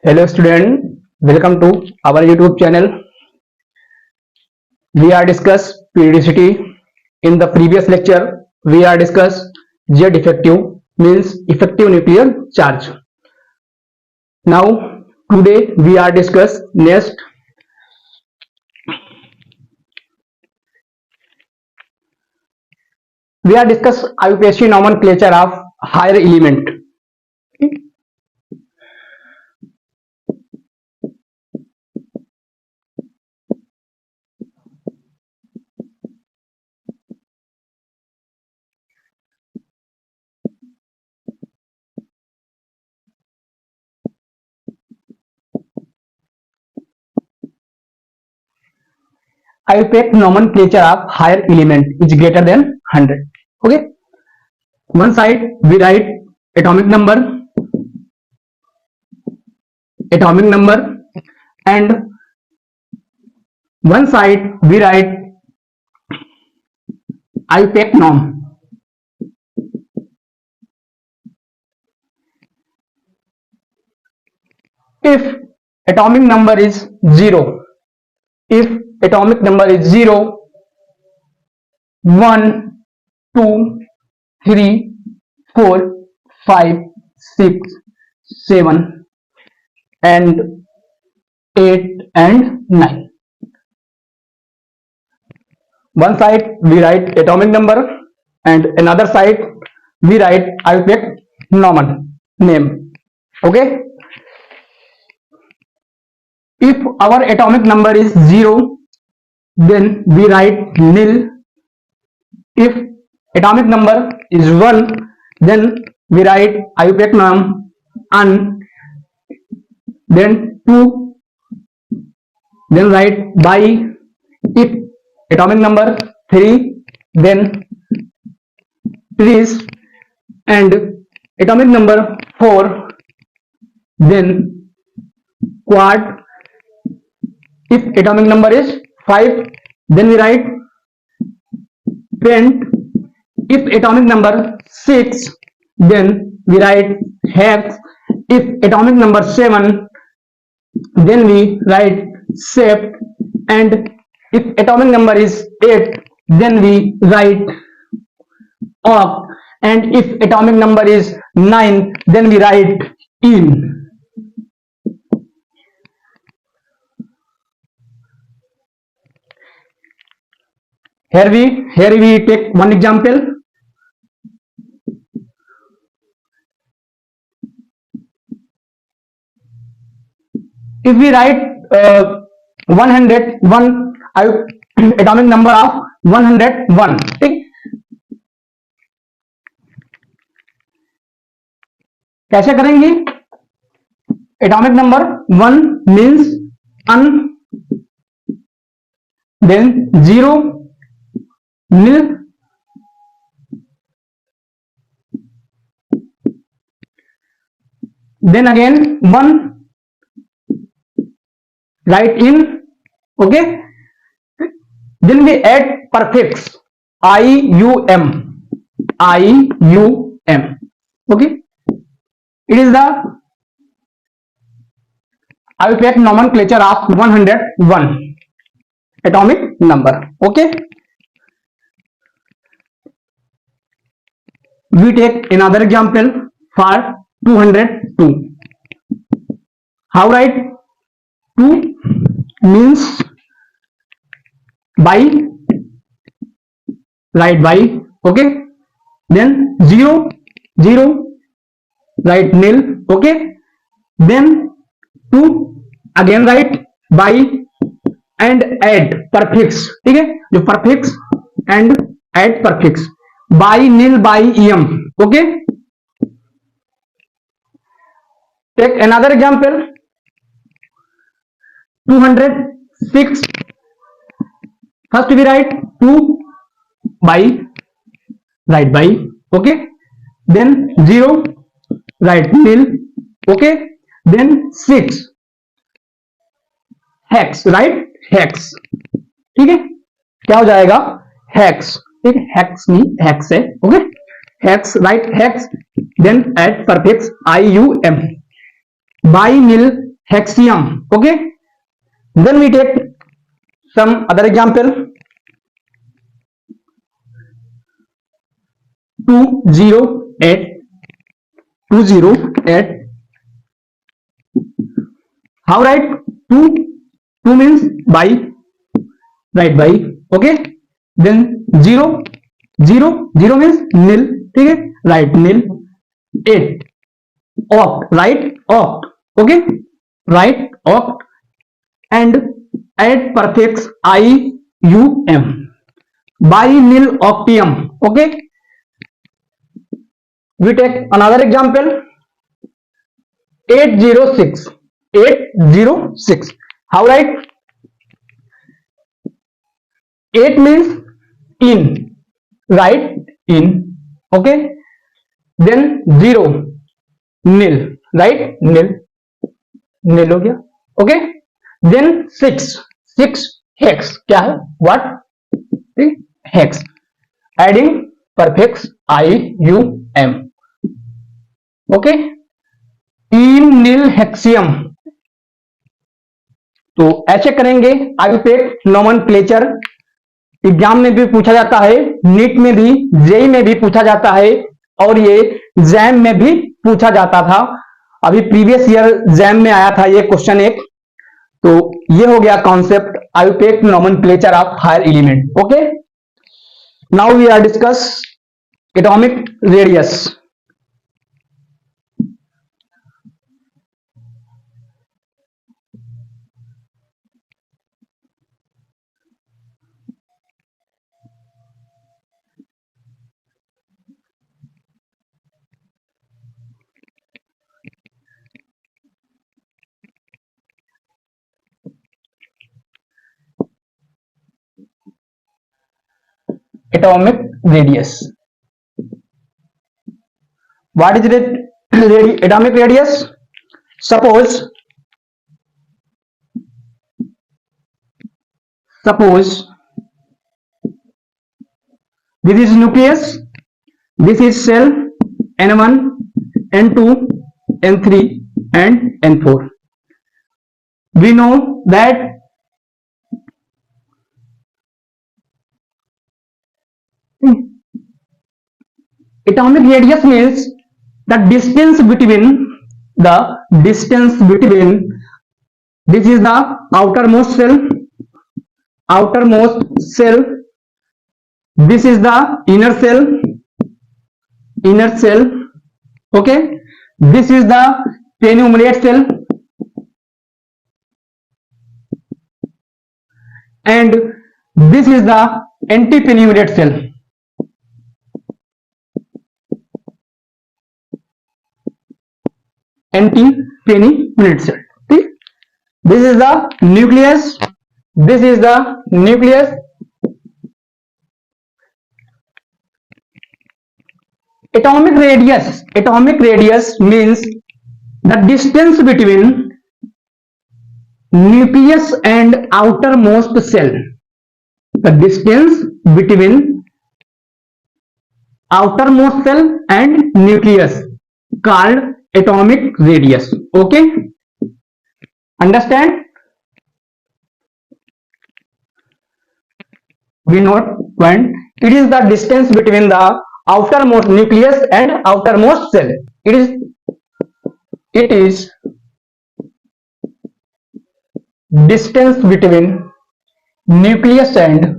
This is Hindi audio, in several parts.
Hello student, welcome to our YouTube channel. We are discuss periodicity. In the previous lecture, we are discuss Z effective means effective nuclear charge. Now today we are discuss next. We are discuss IUPAC nomenclature of higher element. IUPAC nomenclature of higher element is greater than 100. Okay. One side we write atomic number, and one side we write IUPAC norm. If atomic number is 0, 1, 2, 3, 4, 5, 6, 7, and 8 and 9. One side we write atomic number and another side we write IUPAC name. Okay. If our atomic number is 0, then we write nil. If atomic number is 1, then we write IUPAC norm un. Then 2, then write by. If atomic number 3, then trees, and atomic number 4, then quad. If atomic number is 5, then we write pent. If atomic number 6, then we write hex. If atomic number 7, then we write sept. And if atomic number is 8, then we write oct. And if atomic number is 9, then we write in. Here we take one example. If we write 101, atomic number of 101, ठीक? कैसे करेंगे? Atomic number 1 means un, then 0, nil, then again 1, write in. Okay. Then we add prefix IUM. Okay. It is the IUPAC nomenclature of 101 atomic number. Okay. We take another example for 202. How write? 2 means by, write by. Okay. Then 0, write nil. Okay. Then 2, again write by and add prefix. ठीक है, जो prefix and add prefix. By nil by em. Okay. Take another example. 206. First we write 2 by, write by. Okay. Then 0, write nil. Okay. Then 6, hex, right? Hex. ठीक है, क्या हो जाएगा? Hex. ठीक है, hex नहीं, hex है. Okay. Hex, write hex. Then add prefix IUM. By nil hexium. Okay, then we take some other example. 208. 208. How write? 2 2 means by, right by. Okay, then 0 0 0 means nil. ठीक है, right nil. 8 oct, right oct. Okay, right oct. And add prefix ium, binil octium. Okay, we take another example. 806. 806. How write? 8 means in, right in. Okay, then 0 nil, right nil, nil हो गया. Okay, then 6 6 hex. क्या है? What? Hex. Adding prefix ium. Okay, in nil hexium. तो ऐसे करेंगे. आयुपेक नोमेनक्लेचर एग्जाम में भी पूछा जाता है, नीट में भी, जेई में भी पूछा जाता है, और ये जैम में भी पूछा जाता था. अभी प्रीवियस ईयर जैम में आया था ये क्वेश्चन एक. तो ये हो गया concept IUPAC nomenclature of higher element. Okay, now we are discuss atomic radius. Atomic radius. What is atomic radius? Suppose this is nucleus, this is cell N1, N2, N3 and N4. We know that atomic radius means the distance between this is the outermost cell, this is the inner cell. Okay, this is the penultimate cell, and this is the antipenultimate cell. Antipenultimate cell. This is the nucleus. This is the nucleus. Atomic radius means the distance between nucleus and outermost cell. The distance between outermost cell and nucleus called atomic radius. Okay, understand? We note point. It is the distance between the outermost nucleus and outermost cell. It is distance between nucleus and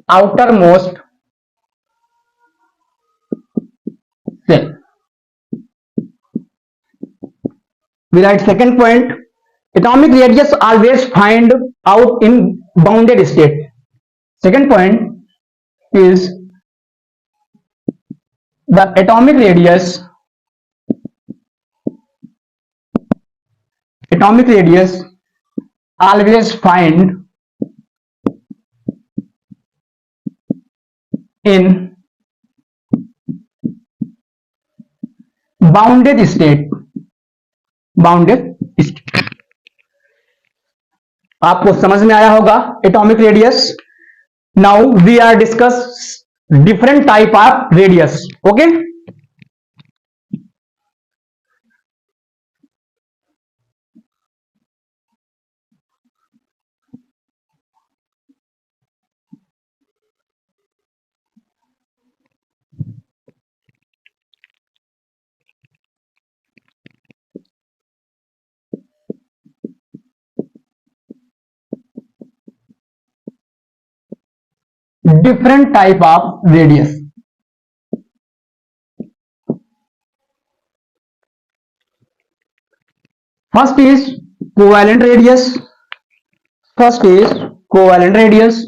outermost cell. We write second point. Atomic radius always find out in bounded state. Second point is the atomic radius always find in bounded state. आपको समझ में आया होगा atomic radius. Now we are discuss different type of radius. Okay, different type of radius. First is covalent radius. First is covalent radius.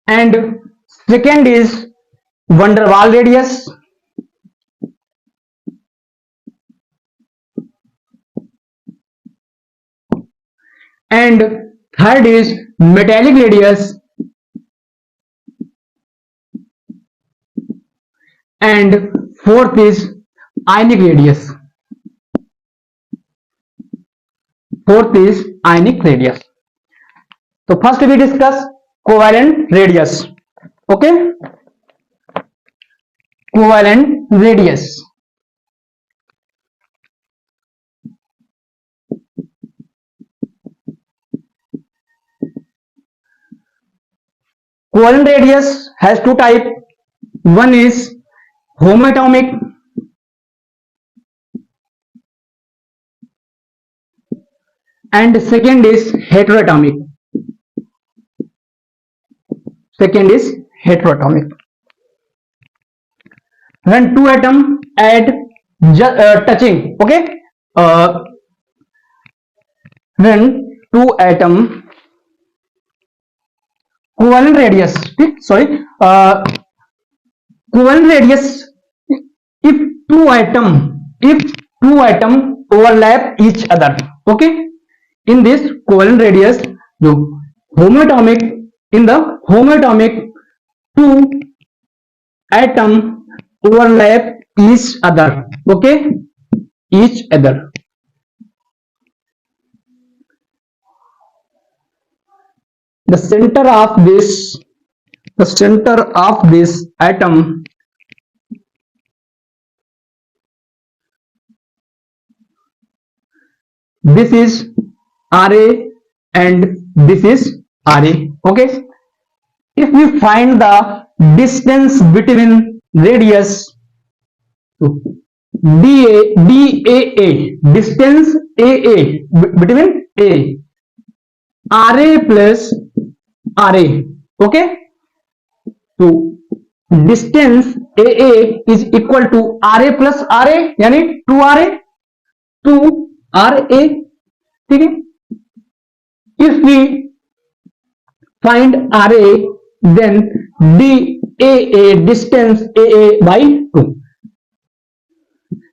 And second is van der Waals radius. And third is metallic radius. And fourth is ionic radius. Fourth is ionic radius. So first we discuss covalent radius. Okay, covalent radius. Covalent radius has two types. One is homoatomic and second is heteroatomic. Second is heteroatomic. When two atoms add touching, okay, when two atom covalent radius, covalent radius, if two atom overlap each other, okay, in this covalent radius, जो homoatomic, in the homoatomic two atom overlap each other, okay, each other. The center of this atom this is Ra and this is Ra, okay. If we find the distance between radius, so DAA, distance AA between A, Ra plus Ra, okay. So distance AA is equal to Ra plus Ra, यानी 2Ra, 2Ra, ठीक है. If we find Ra, then DAA, distance AA by 2.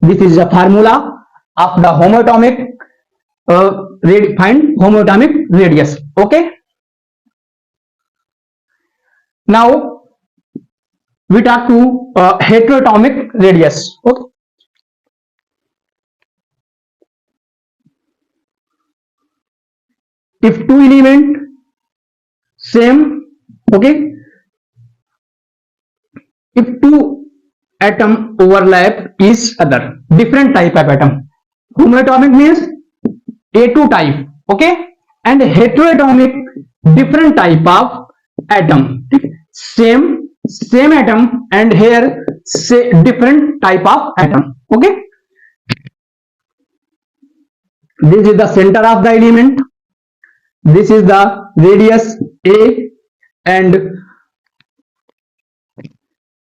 This is the formula of the homoatomic, find homoatomic radius, okay. Now we talk to heteroatomic radius, okay. If two element same, okay, if two atom overlap each other, different type of atom, homoatomic means A2 type, okay, and heteroatomic different type of atom, same atom and here say different type of atom, okay. This is the center of the element, this is the radius A, and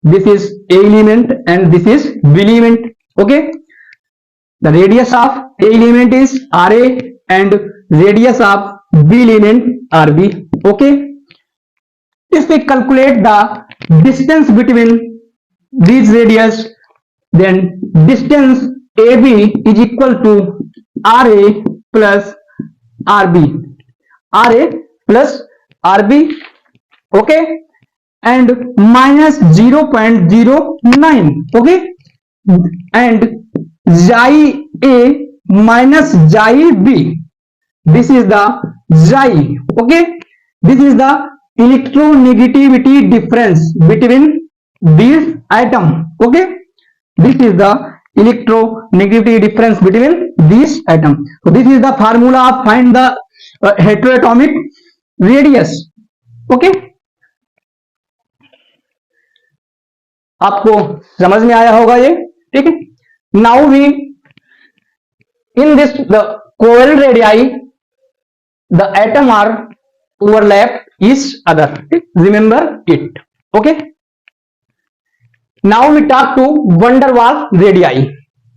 this is A element and this is B element, okay. The radius of A element is Ra and radius of B element Rb, okay. If we calculate the distance between these radius, then distance AB is equal to Ra plus Rb, Ra plus Rb, okay, and minus 0.09, okay, and xi A minus xi B, this is the Xi. Okay, this is the electronegativity difference between these atom. Okay, this is the electronegativity difference between these atom. So this is the formula of find the heteroatomic radius. Okay, आपको समझ में आया होगा ये, ठीक है. Now we in this the covalent radii the atom are overlap each other. Remember it. Okay, now we talk to van der Waals radii.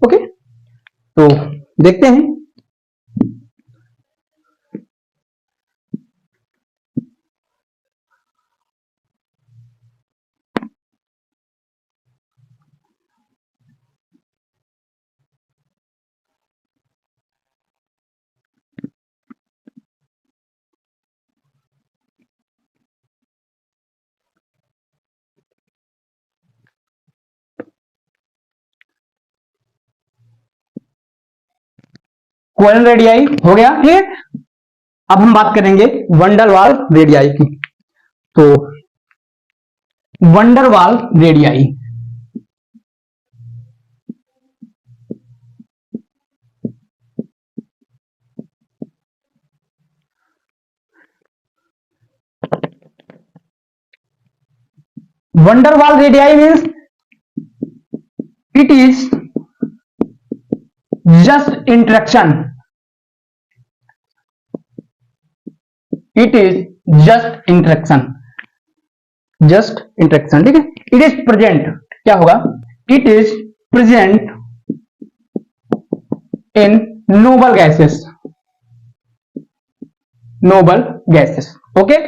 Okay, तो देखते हैं. कोवेलेंट रेडियाई हो गया, ठीक है. अब हम बात करेंगे van der Waals रेडियाई की. तो van der Waals radii van der Waals radii means it is just interaction. It is just interaction. Just interaction, ठीक है. It is present, क्या होगा? It is present in noble gases. Noble gases. Okay.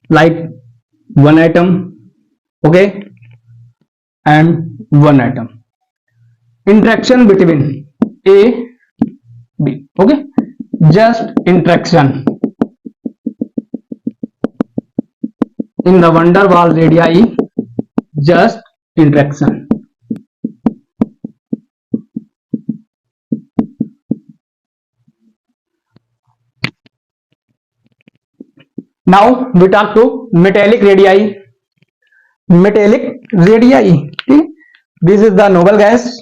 Like one atom, okay, and one atom. Interaction between A, B. Okay, just interaction in the van der Waals radii. Just interaction. Now we talk to metallic radii. Metallic radii. This is the noble gas.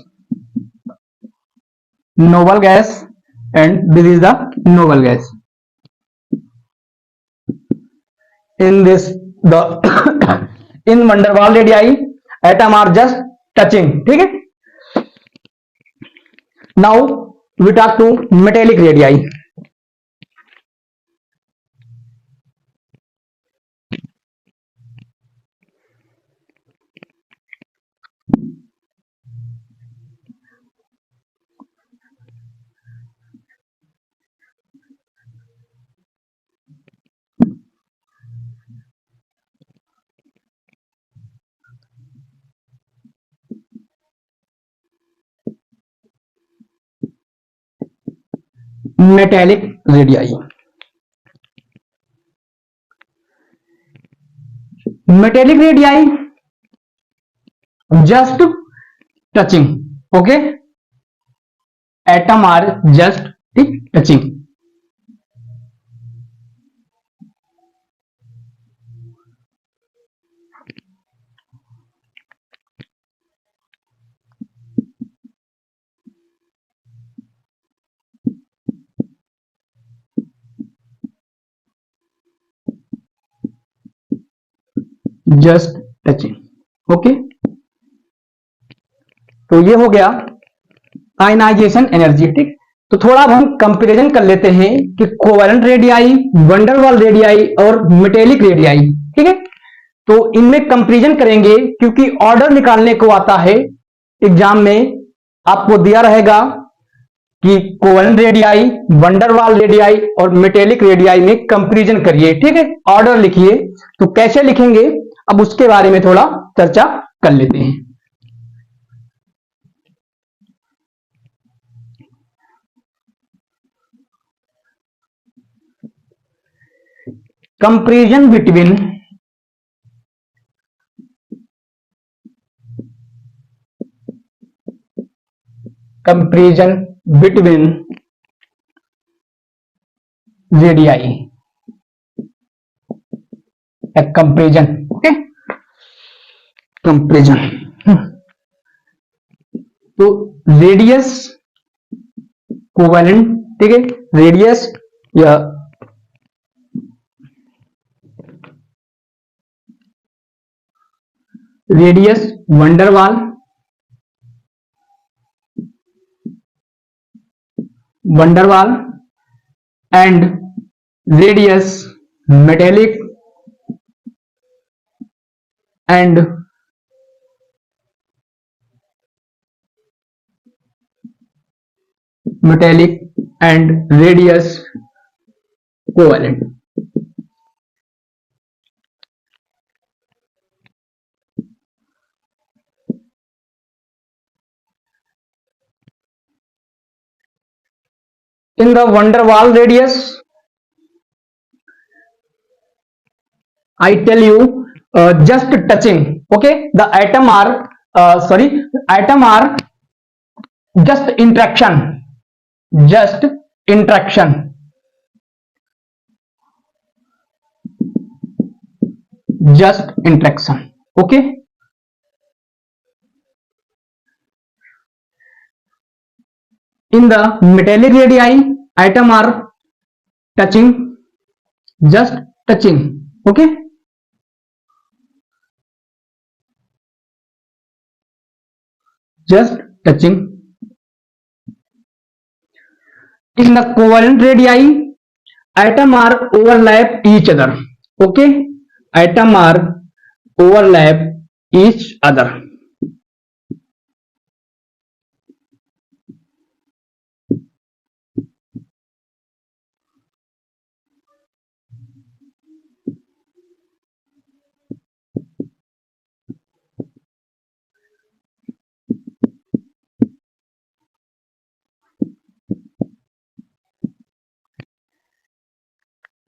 Noble gas, and this is the noble gas. In this the in van der Waals radii atom are just touching, ठीक है. Now we talk to metallic radii. Metallic radii. Metallic radii just touching. Okay, atom are just touching. Just touching. Okay, तो ये हो गया आयनाइजेशन एनर्जी, ठीक. तो थोड़ा अब हम कंपैरिजन कर लेते हैं कि covalent radii, van der Waals radii और मेटेलिक रेडियाई, ठीक है. तो इनमें कंपैरिजन करेंगे क्योंकि ऑर्डर निकालने को आता है एग्जाम में. आपको दिया रहेगा कि covalent radii, van der Waals radii और मेटेलिक रेडियाई में कंपैरिजन करिए, ठीक है. ऑर्डर लिखिए. तो कैसे लिखेंगे अब उसके बारे में थोड़ा चर्चा कर लेते हैं. comparison between radii, comparison, okay, comparison. तो रेडियस कोवेलेंट, ठीक है, रेडियस या radius van der Waals, van der Waals and radius metallic and metallic and radius covalent. In the van der Waals radius, I tell you just touching, okay, the atom are just interaction, just interaction, just interaction, okay. In the metallic radii, atom are touching, just touching, okay. Just touching. In the covalent radii, atom are overlap each other, okay, atom are overlap each other.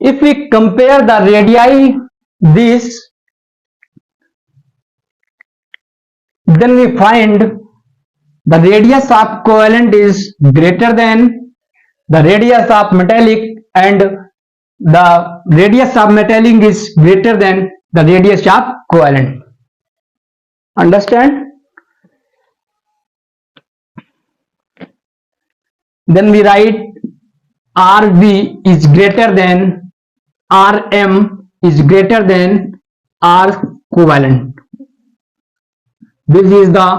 If we compare the radii this, then we find the radius of covalent is greater than the radius of metallic and the radius of metallic is greater than the radius of covalent. Understand? Then we write RV is greater than Rm is greater than R covalent. This is the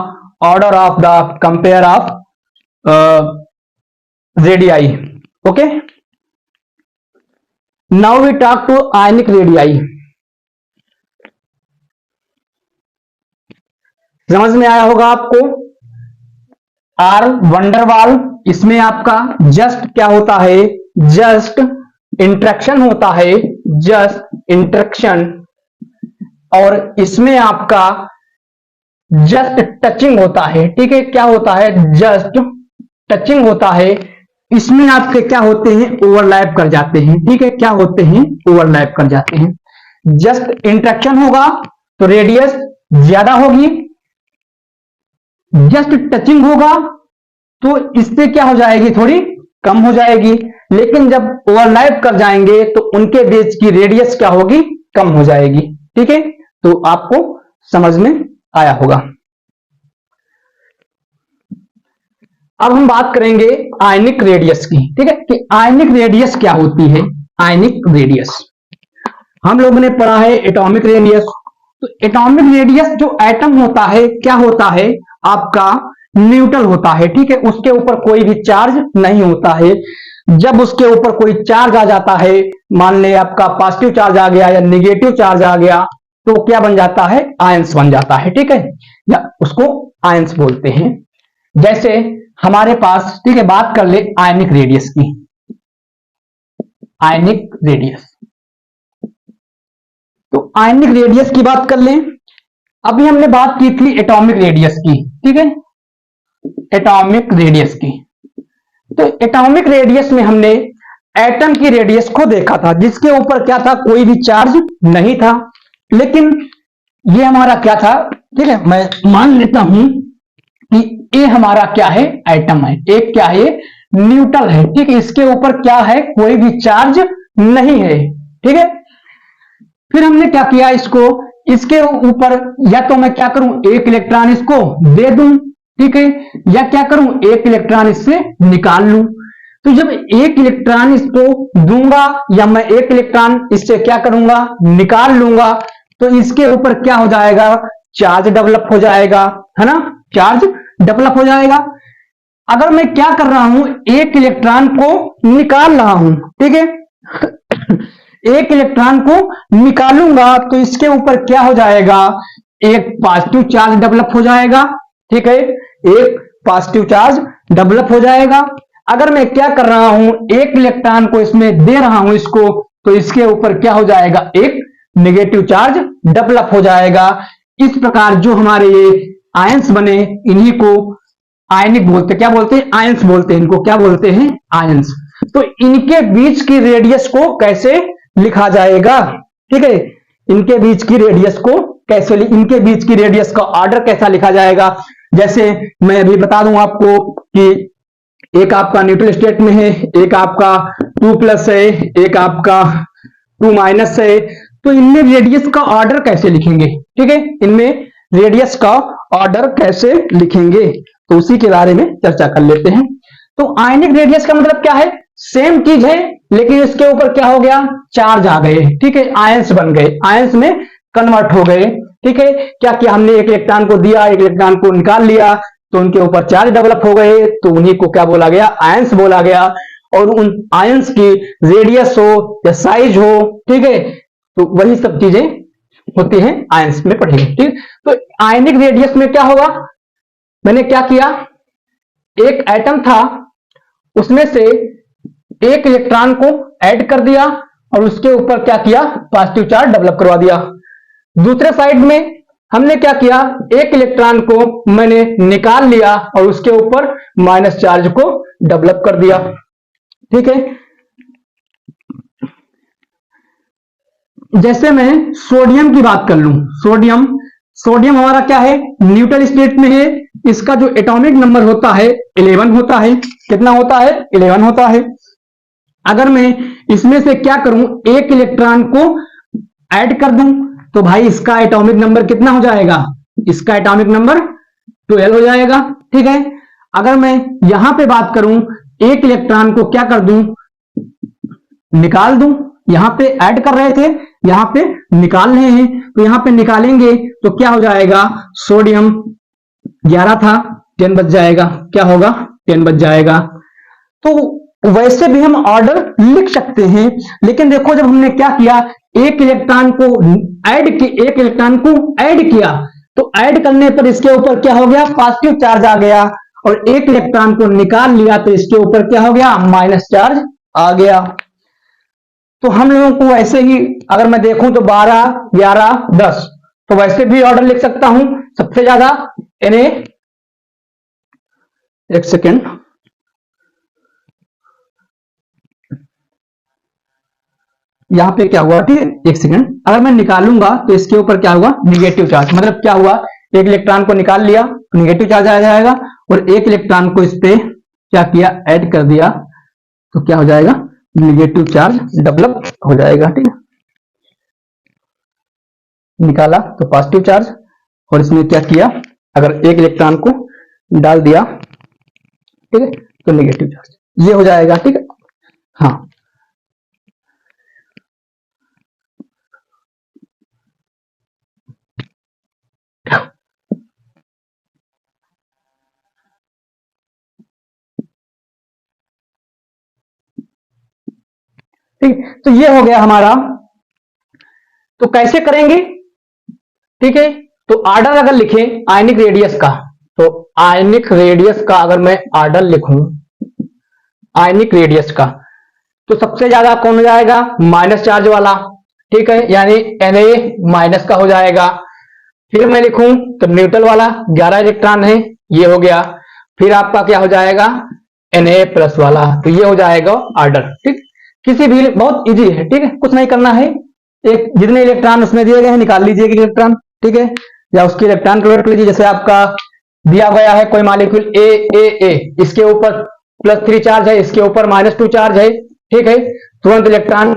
order of the compare of radii. Okay. Now we talk to ionic radii. समझ में आया होगा आपको? आर वंडरवाल, इसमें आपका जस्ट क्या होता है? जस्ट इंट्रैक्शन होता है, जस्ट इंट्रैक्शन, और इसमें आपका जस्ट टचिंग होता है, ठीक है, क्या होता है? जस्ट टचिंग होता है। इसमें आपके क्या होते हैं? ओवरलैप कर जाते हैं, ठीक है, क्या होते हैं? ओवरलैप कर जाते हैं। जस्ट इंट्रैक्शन होगा तो रेडियस ज्यादा होगी, जस्ट टचिंग होगा तो इससे क्या हो जाएगी? थोड़ी कम हो जाएगी, लेकिन जब ओवरलैप कर जाएंगे तो उनके बीच की रेडियस क्या होगी? कम हो जाएगी, ठीक है। तो आपको समझ में आया होगा। अब हम बात करेंगे आयनिक रेडियस की, ठीक है, कि आयनिक रेडियस क्या होती है। आयनिक रेडियस हम लोगों ने पढ़ा है एटॉमिक रेडियस। तो एटॉमिक रेडियस जो एटम होता है क्या होता है? आपका न्यूट्रल होता है, ठीक है, उसके ऊपर कोई भी चार्ज नहीं होता है। जब उसके ऊपर कोई चार्ज आ जाता है, मान ले आपका पॉजिटिव चार्ज आ गया या नेगेटिव चार्ज आ गया, तो क्या बन जाता है? आयंस बन जाता है, ठीक है, या उसको आयंस बोलते हैं। जैसे हमारे पास, ठीक है, बात कर ले आयनिक रेडियस की। आयनिक रेडियस, तो आयनिक रेडियस की बात कर लें। अभी हमने बात की थी एटॉमिक रेडियस की, ठीक है, एटॉमिक रेडियस की। तो एटॉमिक रेडियस में हमने एटम की रेडियस को देखा था, जिसके ऊपर क्या था? कोई भी चार्ज नहीं था। लेकिन ये हमारा क्या था? ठीक है, मैं मान लेता हूं कि ये हमारा क्या है? एटम है। एक क्या है? न्यूट्रल है, ठीक है, इसके ऊपर क्या है, कोई भी चार्ज नहीं है, ठीक है। फिर हमने क्या किया, इसको इसके ऊपर या तो मैं क्या करूं, एक इलेक्ट्रॉन इसको दे दूं, ठीक है, या क्या करूं, एक इलेक्ट्रॉन इससे निकाल लूं। तो जब एक इलेक्ट्रॉन इसको दूंगा या मैं एक इलेक्ट्रॉन इससे क्या करूंगा, निकाल लूंगा, तो इसके ऊपर क्या हो जाएगा, चार्ज डेवलप हो जाएगा, है ना, चार्ज डेवलप हो जाएगा। अगर मैं क्या कर रहा हूं, एक इलेक्ट्रॉन को निकाल रहा हूं, ठीक है, एक इलेक्ट्रॉन को निकालूंगा तो इसके ऊपर क्या हो जाएगा, एक पॉजिटिव चार्ज डेवलप हो जाएगा, ठीक है, एक पॉजिटिव चार्ज डेवलप हो जाएगा। अगर मैं क्या कर रहा हूं, एक इलेक्ट्रॉन को इसमें दे रहा हूं इसको, तो इसके ऊपर क्या हो जाएगा, एक नेगेटिव चार्ज डेवलप हो जाएगा। इस प्रकार जो हमारे ये आयंस बने, इन्हीं को आयनिक बोलते, क्या बोलते हैं, आयंस बोलते हैं, इनको क्या बोलते हैं, आयंस। तो इनके बीच की रेडियस को कैसे लिखा जाएगा, ठीक है, इनके बीच की रेडियस को कैसे, इनके बीच की रेडियस का ऑर्डर कैसा लिखा जाएगा। जैसे मैं अभी बता दूं आपको कि एक आपका न्यूट्रल स्टेट में है, एक आपका 2+ है, एक आपका 2- है, तो इनमें रेडियस का ऑर्डर कैसे लिखेंगे, ठीक है, इनमें रेडियस का ऑर्डर कैसे लिखेंगे, तो उसी के बारे में चर्चा कर लेते हैं। तो आयनिक रेडियस का मतलब क्या है, सेम चीज है लेकिन इसके ऊपर क्या हो गया, चार्ज आ गए, ठीक है, आयंस बन गए, आयंस में कन्वर्ट हो गए, ठीक है। क्या किया हमने, एक इलेक्ट्रॉन को दिया, एक इलेक्ट्रॉन को निकाल लिया, तो उनके ऊपर चार्ज डेवलप हो गए, तो उन्हीं को क्या बोला गया, आयंस बोला गया। और उन आयंस की रेडियस हो या साइज हो, ठीक है, तो वही सब चीजें होती हैं आयंस में पढ़ेंगे, ठीक। तो आयनिक रेडियस में क्या होगा, मैंने क्या किया, एक एटम था, उसमें से एक इलेक्ट्रॉन को ऐड कर दिया और उसके ऊपर क्या किया, पॉजिटिव चार्ज डेवलप करवा दिया। दूसरे साइड में हमने क्या किया, एक इलेक्ट्रॉन को मैंने निकाल लिया और उसके ऊपर माइनस चार्ज को डेवलप कर दिया, ठीक है। जैसे मैं सोडियम की बात कर लूं, सोडियम हमारा क्या है, न्यूट्रल स्टेट में है, इसका जो एटॉमिक नंबर होता है 11 होता है, कितना होता है, 11 होता है। अगर मैं इसमें से क्या करूं, एक इलेक्ट्रॉन को ऐड कर दूं, तो भाई इसका एटॉमिक नंबर कितना हो जाएगा, इसका एटॉमिक नंबर 12 हो जाएगा, ठीक है। अगर मैं यहां पे बात करूं, एक इलेक्ट्रॉन को क्या कर दूं, निकाल दूं, यहां पे ऐड कर रहे थे, यहां पे निकाल रहे हैं, तो यहां पे निकालेंगे तो क्या हो जाएगा, सोडियम 11 था, 10 बच जाएगा, क्या होगा, 10 बच जाएगा। तो वैसे भी हम ऑर्डर लिख सकते हैं, लेकिन देखो जब हमने क्या किया, एक इलेक्ट्रॉन को ऐड किया, तो ऐड करने पर इसके ऊपर क्या हो गया, पॉजिटिव चार्ज आ गया, और एक इलेक्ट्रॉन को निकाल लिया तो इसके ऊपर क्या हो गया, माइनस चार्ज आ गया। तो हम लोगों को ऐसे ही अगर मैं देखूं तो 12, 11, 10, तो वैसे भी ऑर्डर लिख सकता हूं। सबसे ज्यादा Na, एक सेकेंड, यहां पे क्या हुआ, ठीक है, एक सेकेंड, अगर मैं निकालूंगा तो इसके ऊपर क्या हुआ, निगेटिव चार्ज, मतलब क्या हुआ, एक इलेक्ट्रॉन को निकाल लिया तो निगेटिव चार्ज आ जाएगा, और एक इलेक्ट्रॉन को इस पे क्या किया, ऐड कर दिया, तो क्या हो जाएगा, निगेटिव चार्ज डेवलप हो जाएगा, ठीक है। निकाला तो पॉजिटिव चार्ज, और इसमें क्या किया, अगर एक इलेक्ट्रॉन को डाल दिया, ठीक है, तो निगेटिव चार्ज, ये हो जाएगा, ठीक है। हाँ, ठीक, तो ये हो गया हमारा। तो कैसे करेंगे, ठीक है, तो ऑर्डर अगर लिखें आयनिक रेडियस का, तो आयनिक रेडियस का अगर मैं ऑर्डर लिखूं, आयनिक रेडियस का, तो सबसे ज्यादा कौन हो जाएगा, माइनस चार्ज वाला, ठीक है, यानी Na- का हो जाएगा। फिर मैं लिखूं तो न्यूट्रल वाला 11 इलेक्ट्रॉन है, ये हो गया। फिर आपका क्या हो जाएगा, Na+ वाला, तो ये हो जाएगा ऑर्डर, ठीक। किसी भी, बहुत इजी है, ठीक है, कुछ नहीं करना है, एक जितने इलेक्ट्रॉन उसमें दिए गए हैं निकाल लीजिए इलेक्ट्रॉन, ठीक है, या उसके इलेक्ट्रॉन कैलकुलेट कर लीजिए। जैसे आपका दिया गया है कोई मॉलिक्यूल ए, इसके ऊपर +3 चार्ज है, इसके ऊपर -2 चार्ज है, ठीक है। तुरंत इलेक्ट्रॉन,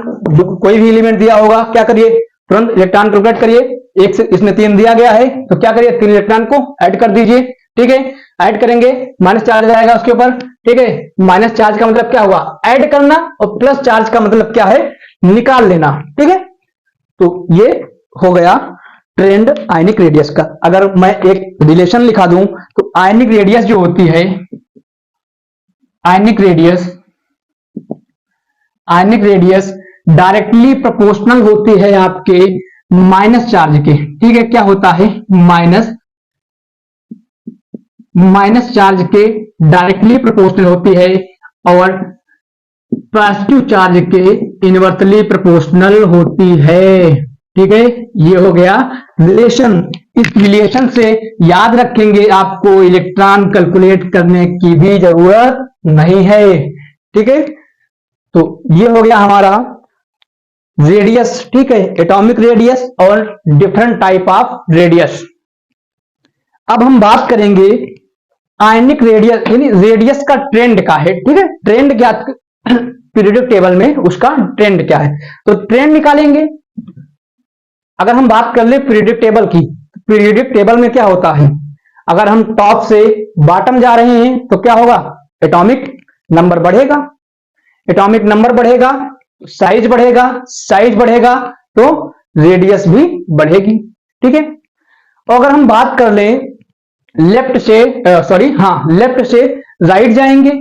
कोई भी एलिमेंट दिया होगा, क्या करिए, तुरंत इलेक्ट्रॉन कैलकुलेट करिए। एक से इसमें 3 दिया गया है, तो क्या करिए, 3 इलेक्ट्रॉन को ऐड कर दीजिए, ठीक है। ऐड करेंगे, माइनस चार्ज आएगा उसके ऊपर, ठीक है। माइनस चार्ज का मतलब क्या हुआ, ऐड करना, और प्लस चार्ज का मतलब क्या है, निकाल लेना, ठीक है। तो ये हो गया ट्रेंड आयनिक रेडियस का। अगर मैं एक रिलेशन लिखा दूं, तो आयनिक रेडियस जो होती है, आयनिक रेडियस डायरेक्टली प्रोपोर्शनल होती है आपके माइनस चार्ज के, ठीक है। क्या होता है, माइनस चार्ज के डायरेक्टली प्रोपोर्शनल होती है, और पॉजिटिव चार्ज के इनवर्सली प्रोपोर्शनल होती है, ठीक है। ये हो गया रिलेशन। इस रिलेशन से याद रखेंगे, आपको इलेक्ट्रॉन कैलकुलेट करने की भी जरूरत नहीं है, ठीक है। तो ये हो गया हमारा रेडियस, ठीक है, एटॉमिक रेडियस और डिफरेंट टाइप ऑफ रेडियस। अब हम बात करेंगे आयनिक रेडियस, यानी रेडियस का ट्रेंड का है, ठीक है। ट्रेंड क्या, पीरियोडिक टेबल में उसका ट्रेंड क्या है, तो ट्रेंड निकालेंगे। अगर हम बात कर ले पीरियोडिक टेबल की, पीरियोडिक टेबल में क्या होता है, अगर हम टॉप से बॉटम जा रहे हैं तो क्या होगा, एटॉमिक नंबर बढ़ेगा, एटॉमिक नंबर बढ़ेगा, साइज बढ़ेगा, साइज बढ़ेगा तो रेडियस भी बढ़ेगी, ठीक है। और अगर हम बात कर लें लेफ्ट से लेफ्ट से राइट जाएंगे,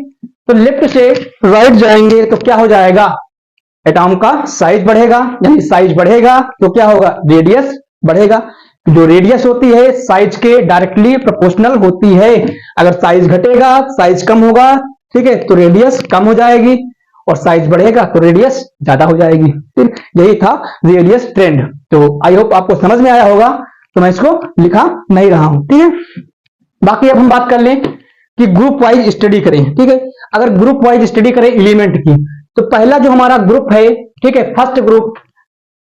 तो लेफ्ट से राइट जाएंगे तो क्या हो जाएगा, एटॉम का साइज बढ़ेगा, यानी साइज बढ़ेगा तो क्या होगा, रेडियस बढ़ेगा। जो रेडियस होती है साइज के डायरेक्टली प्रोपोर्शनल होती है। अगर साइज घटेगा, साइज कम होगा, ठीक है, तो रेडियस कम हो जाएगी, और साइज बढ़ेगा तो रेडियस ज्यादा हो जाएगी। फिर यही था रेडियस ट्रेंड। तो आई होप आपको समझ में आया होगा, तो मैं इसको लिखा नहीं रहा हूं, ठीक है। बाकी अब हम बात कर लें कि ग्रुप वाइज स्टडी करें, ठीक है। अगर ग्रुप वाइज स्टडी करें एलिमेंट की, तो पहला जो हमारा ग्रुप है, ठीक है, फर्स्ट ग्रुप,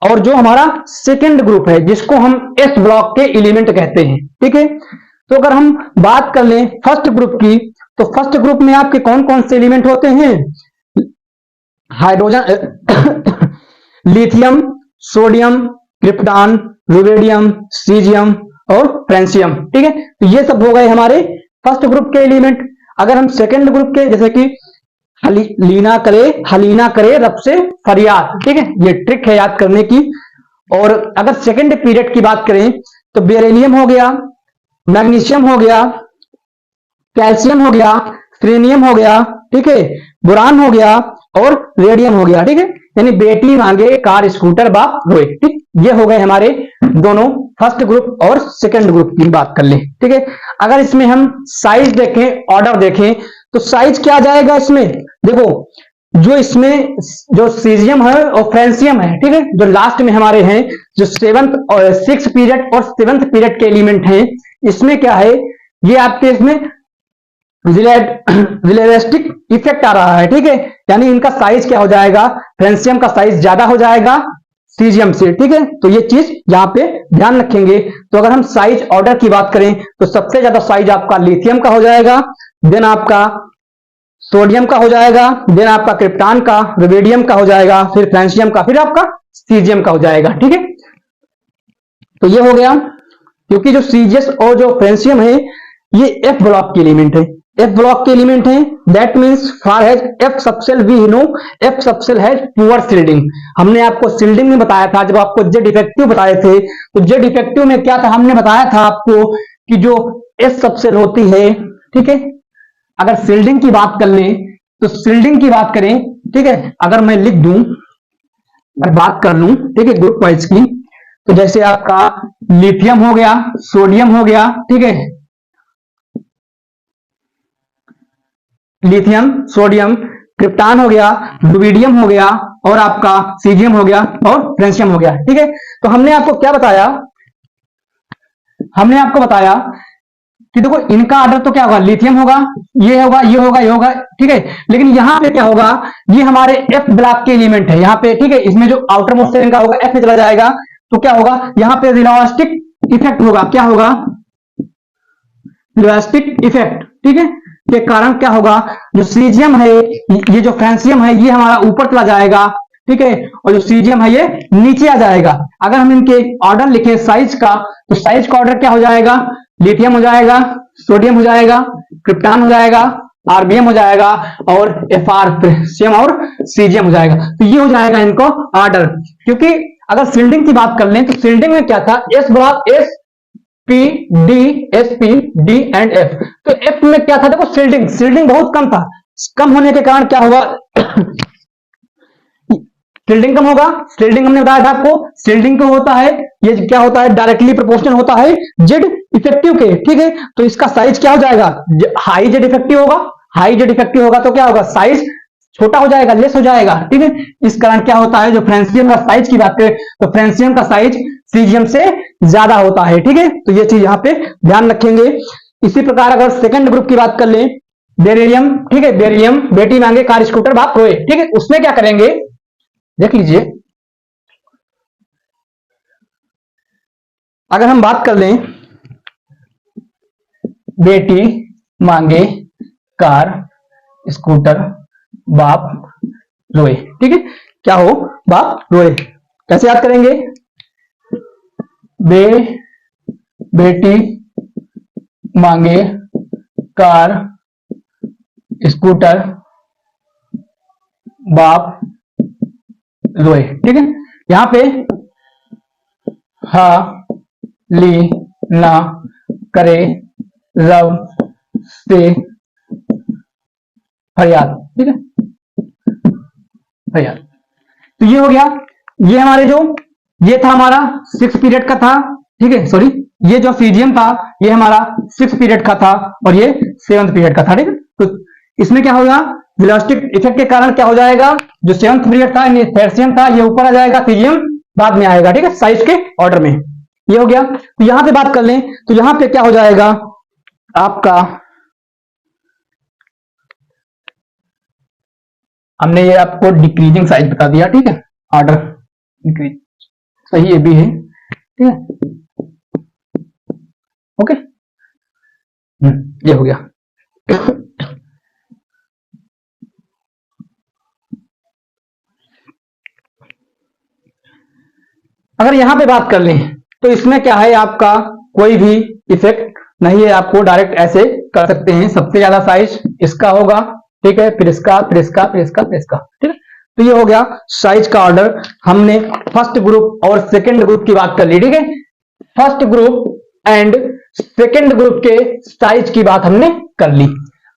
और जो हमारा सेकंड ग्रुप है जिसको हम एस ब्लॉक के एलिमेंट कहते हैं, ठीक है। तो अगर हम बात कर लें फर्स्ट ग्रुप की, तो फर्स्ट ग्रुप में आपके कौन कौन से एलिमेंट होते हैं, hydrogen lithium, sodium, krypton, rubidium, caesium और फ्रेंसियम, ठीक है। तो ये सब हो गए हमारे फर्स्ट ग्रुप के एलिमेंट। अगर हम सेकंड ग्रुप के, जैसे कि हलीना करे रब से फरियाद, ठीक है, ये ट्रिक है याद करने की। और अगर सेकंड पीरियड की बात करें तो बेरिलियम हो गया, मैग्नीशियम हो गया, कैल्शियम हो गया, सेलेनियम हो गया, ठीक है, बोरान हो गया और रेडियम हो गया, ठीक है। यानी बेटी मांगे कार स्कूटर बाप रोए, ठीक। ये हो गए हमारे दोनों फर्स्ट ग्रुप और सेकंड ग्रुप की बात कर ले, ठीक है। अगर इसमें हम साइज देखें, ऑर्डर देखें, तो साइज क्या आ जाएगा इसमें, देखो जो इसमें जो सीजियम है और फ्रेंसियम है, ठीक है, जो लास्ट में हमारे हैं, जो सेवंथ और सिक्स पीरियड और सेवंथ पीरियड के एलिमेंट हैं, इसमें क्या है, ये आपके इसमें रिलेटिविस्टिक इफेक्ट आ रहा है, ठीक है। यानी इनका साइज क्या हो जाएगा, फ्रेंसियम का साइज ज्यादा हो जाएगा सीजियम से, ठीक है। तो ये चीज यहाँ पे ध्यान रखेंगे। तो अगर हम साइज ऑर्डर की बात करें, तो सबसे ज्यादा साइज आपका लिथियम का हो जाएगा, देन आपका सोडियम का हो जाएगा, देन आपका क्रिप्टॉन का, रुबिडियम का हो जाएगा, फिर फ्रेंसियम का, फिर आपका सीजियम का हो जाएगा, ठीक है। तो ये हो गया, क्योंकि जो सीजियस और जो फ्रेंसियम है ये एफ ब्लॉक के एलिमेंट है, एफ ब्लॉक के एलिमेंट है। That means for has F subshell, we know F subshell has poor shielding. हमने आपको सील्डिंग में बताया था, जब आपको जेड इफेक्टिव बताए थे, तो जेड इफेक्टिव में क्या था, हमने बताया था आपको कि जो एस सबसेल होती है, ठीक है। अगर सील्डिंग की बात कर लें, तो सील्डिंग की बात करें, ठीक है, अगर मैं लिख दूं, मैं बात कर लूं, ठीक है, ग्रुप वाइज की, तो जैसे आपका लिथियम हो गया, सोडियम हो गया, ठीक है, लिथियम, सोडियम, क्रिप्टॉन हो गया, रुबिडियम हो गया, और आपका सीजियम हो गया और फ्रेंसियम हो गया, ठीक है। तो हमने आपको क्या बताया, हमने आपको बताया कि देखो इनका ऑर्डर तो क्या होगा, लिथियम होगा, ये होगा, ये होगा, ये होगा, ठीक है। लेकिन यहां पे क्या होगा, ये हमारे एफ ब्लॉक के एलिमेंट है यहाँ पे, ठीक है। इसमें जो आउटर मोस्ट इनका होगा एफ में चला जाएगा, तो क्या होगा, यहाँ पे रिलेटिविस्टिक इफेक्ट होगा, क्या होगा, रिलेटिविस्टिक इफेक्ट, ठीक है। के कारण क्या होगा, जो सीजियम है, ये जो फ्रेंसियम है, ये हमारा ऊपर चला जाएगा, ठीक है, और जो सीजियम है ये नीचे आ जाएगा। अगर हम इनके ऑर्डर लिखें साइज का, तो साइज का ऑर्डर क्या हो जाएगा, लिथियम हो जाएगा, सोडियम हो जाएगा, क्रिप्टॉन हो जाएगा, आरबीएम हो जाएगा, और एफआर फ्रेंसियम और सीजियम हो जाएगा। तो ये हो जाएगा इनको ऑर्डर। क्योंकि अगर शील्डिंग की बात कर लें तो शील्डिंग में क्या था, S block, S P D, S P D and F. तो एफ में क्या था, देखो शील्डिंग, शील्डिंग बहुत कम था। कम होने के कारण क्या होगा, शील्डिंग कम होगा। शील्डिंग हमने बताया था आपको, शील्डिंग को होता है, ये क्या होता है, डायरेक्टली प्रोपोर्शनल होता है जेड इफेक्टिव के, ठीक है। तो इसका साइज क्या हो जाएगा, हाई जेड इफेक्टिव होगा, हाई जेड इफेक्टिव होगा तो क्या होगा, साइज छोटा हो जाएगा, लेस हो जाएगा, ठीक है। इस कारण क्या होता है, जो फ्रेंसियम का साइज की बात करें तो फ्रेंसियम का साइज सीजियम से ज्यादा होता है, ठीक है। तो ये चीज यहां पे ध्यान रखेंगे। इसी प्रकार अगर सेकंड ग्रुप की बात कर लें, बेरिलियम, ठीक है, बेरिलियम बेटी मांगे कार स्कूटर बाप रोए, ठीक है। उसमें क्या करेंगे, देख लीजिए, अगर हम बात कर लें, बेटी मांगे कार स्कूटर बाप रोए, ठीक है। क्या हो, बाप रोए, कैसे याद करेंगे, बेटी मांगे कार स्कूटर बाप रोए, ठीक है। यहां पे हा ली ना करे रब से फरियाद, ठीक है, फरियाद। तो ये हो गया, ये हमारे जो, ये था हमारा 6 पीरियड का था, ठीक है, सॉरी, ये जो सीजियम था ये हमारा 6 पीरियड का था और ये 7th पीरियड का था, ठीक है। तो इसमें क्या होगा, विलोस्टिक इफेक्ट के कारण क्या हो जाएगा, जो 7th पीरियड था, फ्रेंसियम था, ये ऊपर आ जाएगा, सीजियम बाद में आएगा, ठीक है, साइज के ऑर्डर में। ये हो गया। तो यहां पे बात कर लें तो यहां पे क्या हो जाएगा आपका, हमने ये आपको डिक्रीजिंग साइज बता दिया, ठीक है, ऑर्डर डिक्रीज, सही ये भी है, ठीक है, ओके, ये हो गया। अगर यहां पे बात कर लें तो इसमें क्या है, आपका कोई भी इफेक्ट नहीं है, आपको डायरेक्ट ऐसे कर सकते हैं। सबसे ज्यादा साइज इसका होगा, ठीक है, फिर इसका, फिर इसका, फिर इसका, फिर इसका, ठीक है। तो ये हो गया साइज का ऑर्डर। हमने फर्स्ट ग्रुप और सेकंड ग्रुप की बात कर ली, ठीक है। First group and second group के साइज की बात हमने कर ली।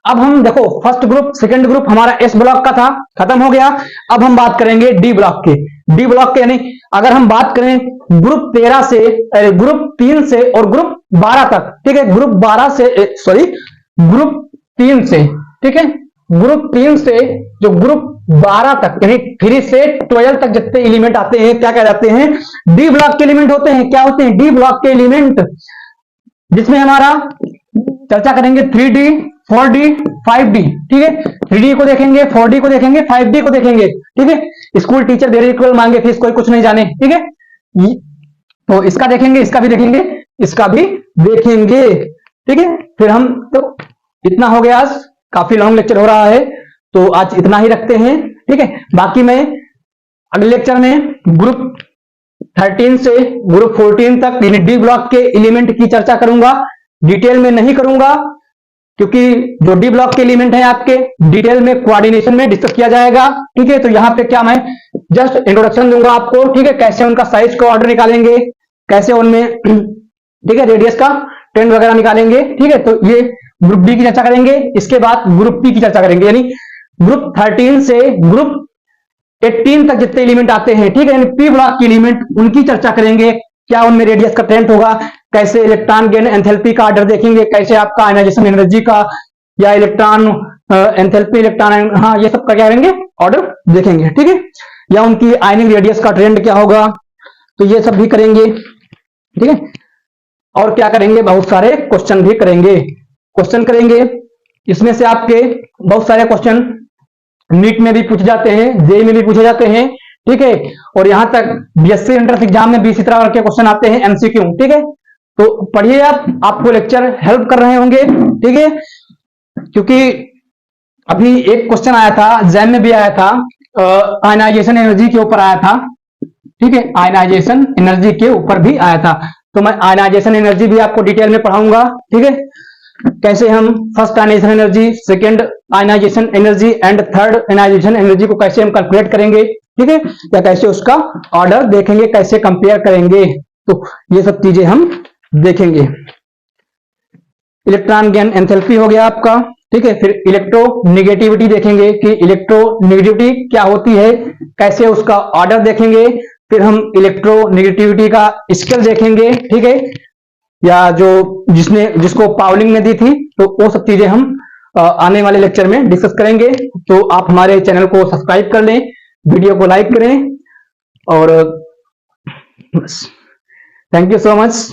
अब हम देखो, फर्स्ट ग्रुप सेकंड ग्रुप हमारा एस ब्लॉक का था, खत्म हो गया। अब हम बात करेंगे डी ब्लॉक के, डी ब्लॉक के, यानी अगर हम बात करें ग्रुप 13 से, ग्रुप 3 से और ग्रुप 12 तक, ठीक है, ग्रुप 12 से, सॉरी, ग्रुप 3 से, ठीक है, ग्रुप 3 से जो ग्रुप 12 तक, यानी 3 से 12 तक जितने एलिमेंट आते हैं क्या कह जाते हैं, डी ब्लॉक के एलिमेंट होते हैं। क्या होते हैं, डी ब्लॉक के एलिमेंट, जिसमें हमारा चर्चा करेंगे 3D, 4D, 5D, ठीक है। 3D को देखेंगे, 4D को देखेंगे, 5D को देखेंगे, ठीक है। स्कूल टीचर वेरी इक्वल मांगे फीस कोई कुछ नहीं जाने, ठीक है। तो इसका देखेंगे, इसका भी देखेंगे, इसका भी देखेंगे, ठीक है। फिर हम, तो इतना हो गया, आज काफी लॉन्ग लेक्चर हो रहा है तो आज इतना ही रखते हैं, ठीक है। बाकी मैं अगले लेक्चर में ग्रुप 13 से ग्रुप 14 तक डी ब्लॉक के एलिमेंट की चर्चा करूंगा, डिटेल में नहीं करूंगा क्योंकि जो डी ब्लॉक के एलिमेंट है आपके डिटेल में कोऑर्डिनेशन में डिस्कस किया जाएगा, ठीक है। तो यहां पे क्या मैं जस्ट इंट्रोडक्शन दूंगा आपको, ठीक है, कैसे उनका साइज का ऑर्डर निकालेंगे, कैसे उनमें, ठीक है, रेडियस का ट्रेंड वगैरह निकालेंगे, ठीक है। तो ये ग्रुप डी की चर्चा करेंगे, इसके बाद ग्रुप पी की चर्चा करेंगे, यानी ग्रुप 13 से ग्रुप 18 तक जितने एलिमेंट आते हैं, ठीक है, यानी पी ब्लॉक के एलिमेंट, उनकी चर्चा करेंगे, क्या उनमें रेडियस का ट्रेंड होगा, कैसे इलेक्ट्रॉन गेन एंथैल्पी का ऑर्डर देखेंगे, कैसे आपका आयनाइजेशन एनर्जी का या इलेक्ट्रॉन एंथैल्पी, इलेक्ट्रॉन, हाँ, ये सब का क्या करेंगे, ऑर्डर देखेंगे, ठीक है, या उनकी आयनिंग रेडियस का ट्रेंड क्या होगा, तो ये सब भी करेंगे, ठीक है। और क्या करेंगे, बहुत सारे क्वेश्चन भी करेंगे, क्वेश्चन करेंगे। इसमें से आपके बहुत सारे क्वेश्चन नीट में भी पूछे जाते हैं, जेई में भी पूछे जाते हैं, ठीक है। और यहां तक बीएससी एंट्रेंस एग्जाम में भी इसी तरह के क्वेश्चन आते हैं, एमसीक्यू, ठीक है। तो पढ़िए आप, आपको लेक्चर हेल्प कर रहे होंगे, ठीक है। क्योंकि अभी एक क्वेश्चन आया था, एग्जाम में भी आया था, आयनाइजेशन एनर्जी के ऊपर आया था। ठीक है, आयनाइजेशन एनर्जी के ऊपर भी आया था, तो मैं आयनाइजेशन एनर्जी भी आपको डिटेल में पढ़ाऊंगा। ठीक है, कैसे हम first ionization energy, second ionization energy and third ionization energy को कैसे हम कैलकुलेट करेंगे। ठीक है, या कैसे उसका ऑर्डर देखेंगे, कैसे कंपेयर करेंगे, तो ये सब चीजें हम देखेंगे। इलेक्ट्रॉन गेन एंथैल्पी हो गया आपका। ठीक है, फिर इलेक्ट्रोनेगेटिविटी देखेंगे कि इलेक्ट्रोनेगेटिविटी क्या होती है, कैसे उसका ऑर्डर देखेंगे। फिर हम इलेक्ट्रोनेगेटिविटी का स्केल देखेंगे। ठीक है, या जो जिसको पाउलिंग ने दी थी, तो वो सब चीजें हम आने वाले लेक्चर में डिस्कस करेंगे। तो आप हमारे चैनल को सब्सक्राइब कर लें, वीडियो को लाइक करें, और थैंक यू सो मच।